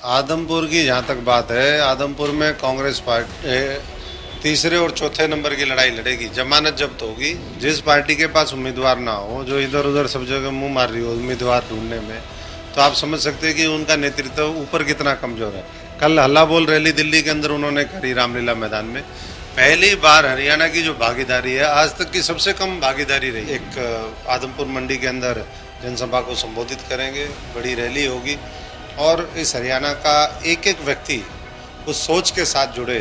आदमपुर की जहाँ तक बात है, आदमपुर में कांग्रेस पार्टी तीसरे और चौथे नंबर की लड़ाई लड़ेगी। जमानत जब्त होगी। जिस पार्टी के पास उम्मीदवार ना हो, जो इधर उधर सब जगह मुंह मार रही हो उम्मीदवार ढूंढने में, तो आप समझ सकते हैं कि उनका नेतृत्व ऊपर कितना कमजोर है। कल हल्ला बोल रैली दिल्ली के अंदर उन्होंने करी रामलीला मैदान में। पहली बार हरियाणा की जो भागीदारी है, आज तक की सबसे कम भागीदारी रही। एक आदमपुर मंडी के अंदर जनसभा को संबोधित करेंगे, बड़ी रैली होगी और इस हरियाणा का एक एक व्यक्ति उस सोच के साथ जुड़े,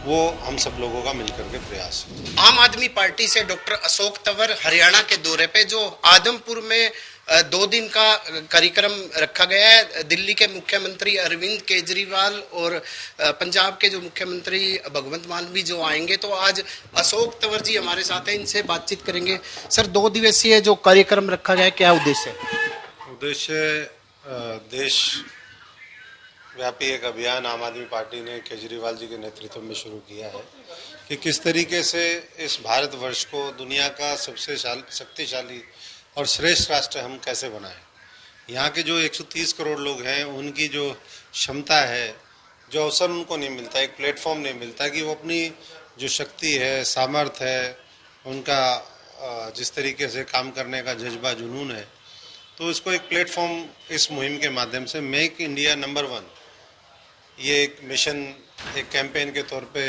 वो हम सब लोगों का मिलकर के प्रयास है। आम आदमी पार्टी से डॉक्टर अशोक तंवर हरियाणा के दौरे पे, जो आदमपुर में 2 दिन का कार्यक्रम रखा गया है। दिल्ली के मुख्यमंत्री अरविंद केजरीवाल और पंजाब के जो मुख्यमंत्री भगवंत मान भी जो आएंगे, तो आज अशोक तंवर जी हमारे साथ हैं, इनसे बातचीत करेंगे। सर, 2 दिवसीय जो कार्यक्रम रखा गया है, क्या उद्देश्य है? उद्देश्य देश व्यापी एक अभियान आम आदमी पार्टी ने केजरीवाल जी के नेतृत्व में शुरू किया है कि किस तरीके से इस भारतवर्ष को दुनिया का सबसे शक्तिशाली और श्रेष्ठ राष्ट्र हम कैसे बनाएं। यहाँ के जो 130 करोड़ लोग हैं, उनकी जो क्षमता है, जो अवसर उनको नहीं मिलता, एक प्लेटफॉर्म नहीं मिलता कि वो अपनी जो शक्ति है, सामर्थ्य है, उनका जिस तरीके से काम करने का जज्बा, जुनून है, तो इसको एक प्लेटफॉर्म इस मुहिम के माध्यम से मेक इंडिया नंबर 1, ये एक मिशन, एक कैंपेन के तौर पे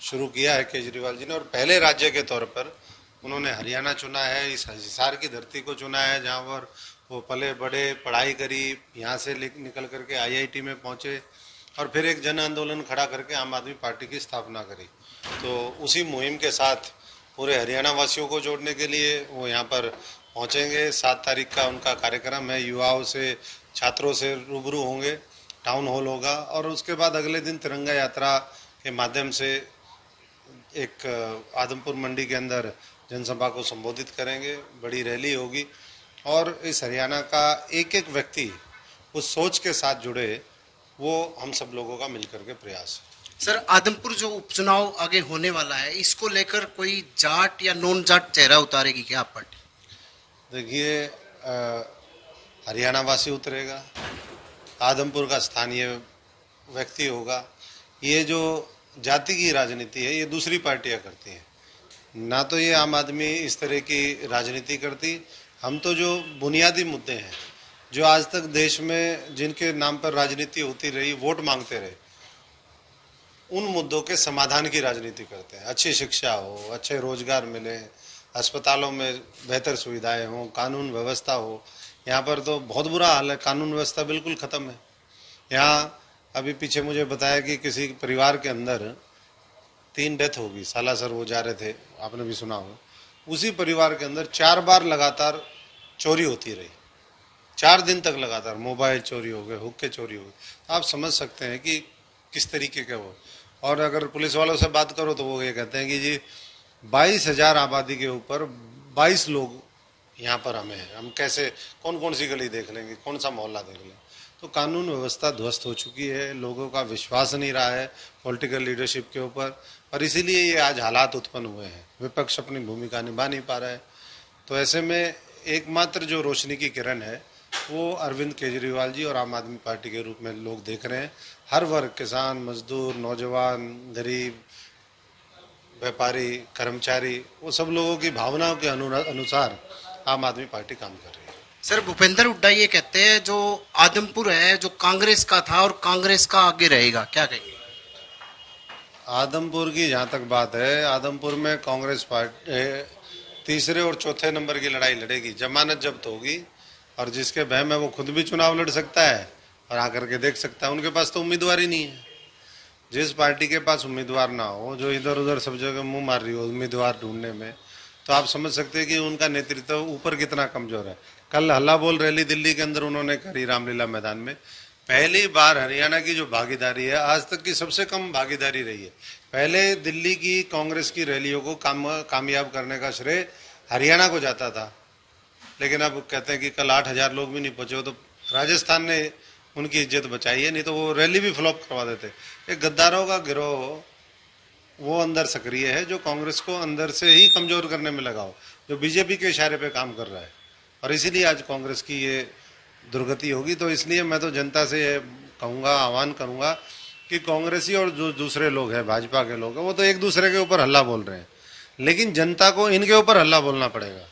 शुरू किया है केजरीवाल जी ने। और पहले राज्य के तौर पर उन्होंने हरियाणा चुना है, इस हिसार की धरती को चुना है, जहाँ पर वो पले बड़े, पढ़ाई करी, यहाँ से निकल करके IIT में पहुँचे और फिर एक जन आंदोलन खड़ा करके आम आदमी पार्टी की स्थापना करी। तो उसी मुहिम के साथ पूरे हरियाणा वासियों को जोड़ने के लिए वो यहाँ पर पहुँचेंगे। 7 तारीख का उनका कार्यक्रम है। युवाओं से, छात्रों से रूबरू होंगे, टाउन हॉल होगा और उसके बाद अगले दिन तिरंगा यात्रा के माध्यम से एक आदमपुर मंडी के अंदर जनसभा को संबोधित करेंगे, बड़ी रैली होगी और इस हरियाणा का एक एक व्यक्ति उस सोच के साथ जुड़े, वो हम सब लोगों का मिलकर के प्रयास है। सर, आदमपुर जो उपचुनाव आगे होने वाला है, इसको लेकर कोई जाट या नॉन जाट चेहरा उतारेगी क्या आप पार्टी? देखिए, हरियाणा वासी उतरेगा, आदमपुर का स्थानीय व्यक्ति होगा। ये जो जाति की राजनीति है, ये दूसरी पार्टियां करती हैं, ना तो ये आम आदमी इस तरह की राजनीति करती। हम तो जो बुनियादी मुद्दे हैं, जो आज तक देश में जिनके नाम पर राजनीति होती रही, वोट मांगते रहे, उन मुद्दों के समाधान की राजनीति करते हैं। अच्छी शिक्षा हो, अच्छे रोजगार मिले, अस्पतालों में बेहतर सुविधाएं हों, कानून व्यवस्था हो। यहाँ पर तो बहुत बुरा हाल है, कानून व्यवस्था बिल्कुल ख़त्म है। यहाँ अभी पीछे मुझे बताया कि किसी परिवार के अंदर 3 डेथ होगी। सालासर वो जा रहे थे, आपने भी सुना हो। उसी परिवार के अंदर 4 बार लगातार चोरी होती रही, 4 दिन तक लगातार मोबाइल चोरी हो गए, हुक्के चोरी हो गए। आप समझ सकते हैं कि किस तरीके के वो। और अगर पुलिस वालों से बात करो तो वो ये कहते हैं कि जी 22,000 आबादी के ऊपर 22 लोग यहाँ पर हमें हैं, हम कैसे, कौन कौन सी गली देख लेंगे, कौन सा मोहल्ला देख लेंगे। तो कानून व्यवस्था ध्वस्त हो चुकी है, लोगों का विश्वास नहीं रहा है पॉलिटिकल लीडरशिप के ऊपर, और इसीलिए ये आज हालात उत्पन्न हुए हैं। विपक्ष अपनी भूमिका निभा नहीं पा रहा है। तो ऐसे में एकमात्र जो रोशनी की किरण है, वो अरविंद केजरीवाल जी और आम आदमी पार्टी के रूप में लोग देख रहे हैं। हर वर्ग, किसान, मजदूर, नौजवान, गरीब, व्यापारी, कर्मचारी, वो सब लोगों की भावनाओं के अनुसार आम आदमी पार्टी काम कर रही है। सर, भूपेंद्र हुड्डा ये कहते हैं जो आदमपुर है, जो कांग्रेस का था और कांग्रेस का आगे रहेगा, क्या कहेंगे? आदमपुर की जहाँ तक बात है, आदमपुर में कांग्रेस पार्टी तीसरे और चौथे नंबर की लड़ाई लड़ेगी। जमानत जब्त होगी और जिसके बहम है वो खुद भी चुनाव लड़ सकता है और आकर के देख सकता है। उनके पास तो उम्मीदवार ही नहीं है। जिस पार्टी के पास उम्मीदवार ना हो, जो इधर उधर सब जगह मुंह मार रही हो उम्मीदवार ढूंढने में, तो आप समझ सकते हैं कि उनका नेतृत्व ऊपर कितना कमजोर है। कल हल्ला बोल रैली दिल्ली के अंदर उन्होंने करी रामलीला मैदान में। पहली बार हरियाणा की जो भागीदारी है, आज तक की सबसे कम भागीदारी रही है। पहले दिल्ली की कांग्रेस की रैलियों को कामयाब करने का श्रेय हरियाणा को जाता था, लेकिन अब कहते हैं कि कल 8,000 लोग भी नहीं पहुंचे, तो राजस्थान ने उनकी इज्जत बचाई है, नहीं तो वो रैली भी फ्लॉप करवा देते। एक गद्दारों का गिरोह वो अंदर सक्रिय है, जो कांग्रेस को अंदर से ही कमजोर करने में लगा हो, जो बीजेपी के इशारे पे काम कर रहा है, और इसीलिए आज कांग्रेस की ये दुर्गति होगी। तो इसलिए मैं तो जनता से कहूँगा, आह्वान करूँगा कि कांग्रेसी और जो दूसरे लोग हैं, भाजपा के लोग हैं, वो तो एक दूसरे के ऊपर हल्ला बोल रहे हैं, लेकिन जनता को इनके ऊपर हल्ला बोलना पड़ेगा।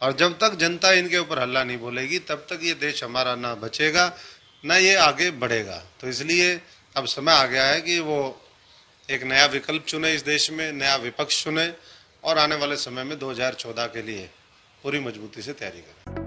और जब तक जनता इनके ऊपर हल्ला नहीं बोलेगी तब तक ये देश हमारा ना बचेगा ना ये आगे बढ़ेगा। तो इसलिए अब समय आ गया है कि वो एक नया विकल्प चुने, इस देश में नया विपक्ष चुने और आने वाले समय में 2014 के लिए पूरी मजबूती से तैयारी करें।